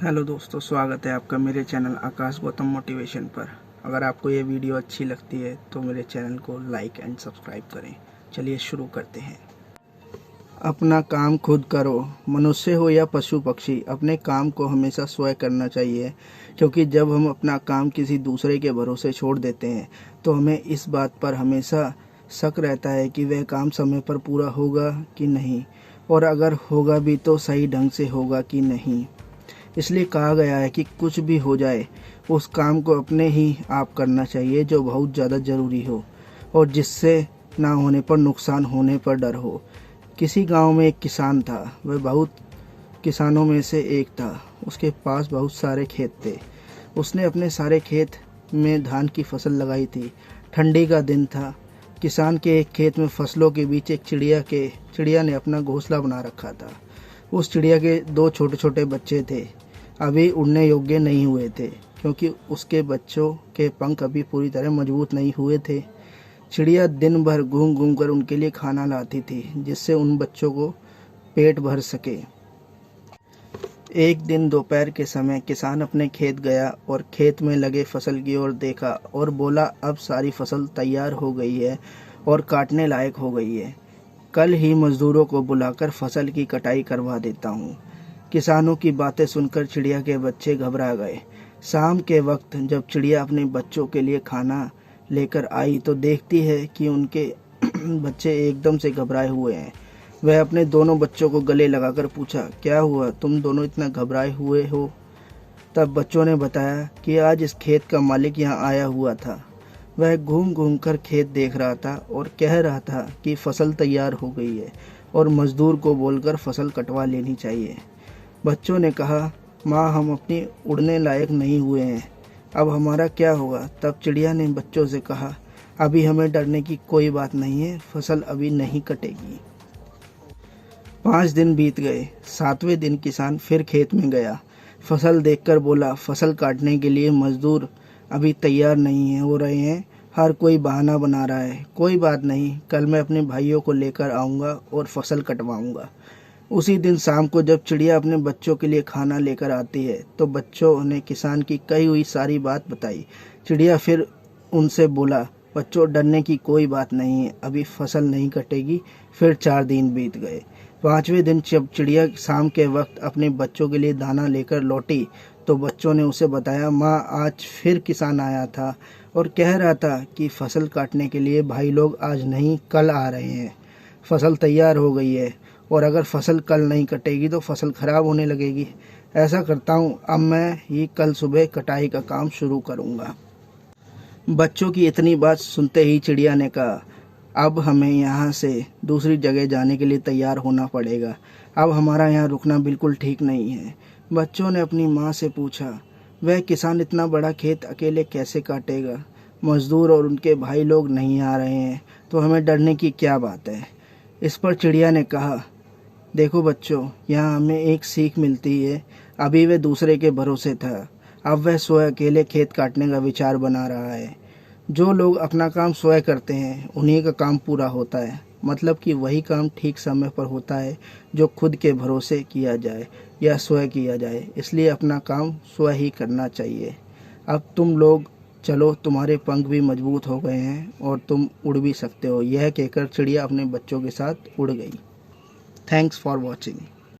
Hello दोस्तों, स्वागत है आपका मेरे चैनल आकाश गौतम मोटिवेशन पर। अगर आपको ये वीडियो अच्छी लगती है तो मेरे चैनल को लाइक एंड सब्सक्राइब करें। चलिए शुरू करते हैं। अपना काम खुद करो। मनुष्य हो या पशु पक्षी, अपने काम को हमेशा स्वयं करना चाहिए, क्योंकि जब हम अपना काम किसी दूसरे के भरोसे छोड़ देते हैं तो हमें इस बात पर हमेशा शक रहता है कि वह काम समय पर पूरा होगा कि नहीं, और अगर होगा भी तो सही ढंग से होगा कि नहीं। इसलिए कहा गया है कि कुछ भी हो जाए उस काम को अपने ही आप करना चाहिए जो बहुत ज़्यादा ज़रूरी हो और जिससे ना होने पर नुकसान होने पर डर हो। किसी गांव में एक किसान था। वह बहुत किसानों में से एक था। उसके पास बहुत सारे खेत थे। उसने अपने सारे खेत में धान की फसल लगाई थी। ठंडी का दिन था। किसान के एक खेत में फसलों के बीच एक चिड़िया ने अपना घोंसला बना रखा था। उस चिड़िया के दो छोटे छोटे बच्चे थे। अभी उड़ने योग्य नहीं हुए थे, क्योंकि उसके बच्चों के पंख अभी पूरी तरह मजबूत नहीं हुए थे। चिड़िया दिन भर घूम घूम कर उनके लिए खाना लाती थी, जिससे उन बच्चों को पेट भर सके। एक दिन दोपहर के समय किसान अपने खेत गया और खेत में लगे फसल की ओर देखा और बोला, अब सारी फसल तैयार हो गई है और काटने लायक हो गई है। कल ही मजदूरों को बुलाकर फसल की कटाई करवा देता हूँ। किसानों की बातें सुनकर चिड़िया के बच्चे घबरा गए। शाम के वक्त जब चिड़िया अपने बच्चों के लिए खाना लेकर आई तो देखती है कि उनके बच्चे एकदम से घबराए हुए हैं। वह अपने दोनों बच्चों को गले लगाकर पूछा, क्या हुआ, तुम दोनों इतना घबराए हुए हो? तब बच्चों ने बताया कि आज इस खेत का मालिक यहाँ आया हुआ था। वह घूम घूम कर खेत देख रहा था और कह रहा था कि फसल तैयार हो गई है और मजदूर को बोलकर फसल कटवा लेनी चाहिए। बच्चों ने कहा, माँ, हम अपनी उड़ने लायक नहीं हुए हैं, अब हमारा क्या होगा? तब चिड़िया ने बच्चों से कहा, अभी हमें डरने की कोई बात नहीं है, फसल अभी नहीं कटेगी। 5 दिन बीत गए। 7वें दिन किसान फिर खेत में गया। फसल देखकर बोला, फसल काटने के लिए मजदूर अभी तैयार नहीं हो रहे हैं, हर कोई बहाना बना रहा है। कोई बात नहीं, कल मैं अपने भाइयों को लेकर आऊँगा और फसल कटवाऊँगा। उसी दिन शाम को जब चिड़िया अपने बच्चों के लिए खाना लेकर आती है तो बच्चों ने किसान की कही हुई सारी बात बताई। चिड़िया फिर उनसे बोला, बच्चों, डरने की कोई बात नहीं है, अभी फसल नहीं कटेगी। फिर 4 दिन बीत गए। 5वें दिन जब चिड़िया शाम के वक्त अपने बच्चों के लिए दाना लेकर लौटी तो बच्चों ने उसे बताया, माँ, आज फिर किसान आया था और कह रहा था कि फसल काटने के लिए भाई लोग आज नहीं कल आ रहे हैं। फसल तैयार हो गई है और अगर फसल कल नहीं कटेगी तो फसल खराब होने लगेगी। ऐसा करता हूँ, अब मैं ही कल सुबह कटाई का काम शुरू करूँगा। बच्चों की इतनी बात सुनते ही चिड़िया ने कहा, अब हमें यहाँ से दूसरी जगह जाने के लिए तैयार होना पड़ेगा। अब हमारा यहाँ रुकना बिल्कुल ठीक नहीं है। बच्चों ने अपनी माँ से पूछा, वह किसान इतना बड़ा खेत अकेले कैसे काटेगा? मजदूर और उनके भाई लोग नहीं आ रहे हैं तो हमें डरने की क्या बात है? इस पर चिड़िया ने कहा, देखो बच्चों, यहाँ हमें एक सीख मिलती है। अभी वह दूसरे के भरोसे था, अब वह स्वयं अकेले खेत काटने का विचार बना रहा है। जो लोग अपना काम स्वयं करते हैं उन्हीं का काम पूरा होता है। मतलब कि वही काम ठीक समय पर होता है जो खुद के भरोसे किया जाए या स्वयं किया जाए। इसलिए अपना काम स्वयं ही करना चाहिए। अब तुम लोग चलो, तुम्हारे पंख भी मजबूत हो गए हैं और तुम उड़ भी सकते हो। यह कहकर चिड़िया अपने बच्चों के साथ उड़ गई। Thanks for watching.